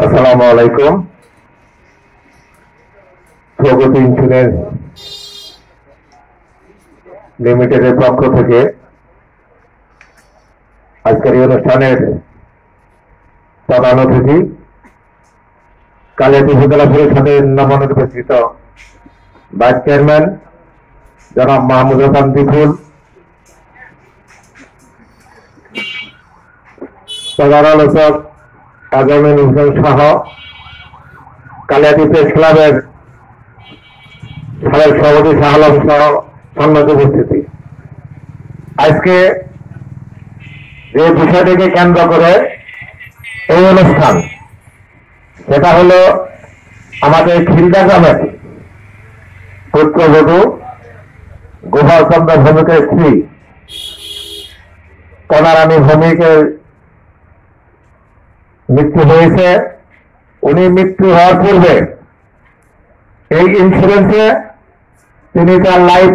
আসসালামু আলাইকুম। প্রগতি ইন্স্যুরেন্স লিমিটেডের পক্ষ থেকে আজকের এই অনুষ্ঠানের প্রধান অতিথি কালিয়াতি উপজেলা পরিষদের নবনির্বাচিত ভাইস চেয়ারম্যান জনাব মাহমুদ হাসান বিপুল, প্রধান আলোচক আজমিন হোসেন শাহ, কালিয়াতি প্রেস ক্লাবের সাবেক সভাপতি শাহ আলম সহ সম্মানিত উপস্থিতি। আজকে যে বিষয়টিকে কেন্দ্র করে এই অনুষ্ঠান, সেটা হলো আমাদের খিলদা গ্রামের পুত্রবধূ গোপাল চন্দ্র ভৌমিকের স্ত্রী কণারানী ভৌমিকের মৃত্যু হয়েছে। উনি মৃত্যু হওয়ার পূর্বে এই ইন্স্যুরেন্সে তিনি তার লাইফ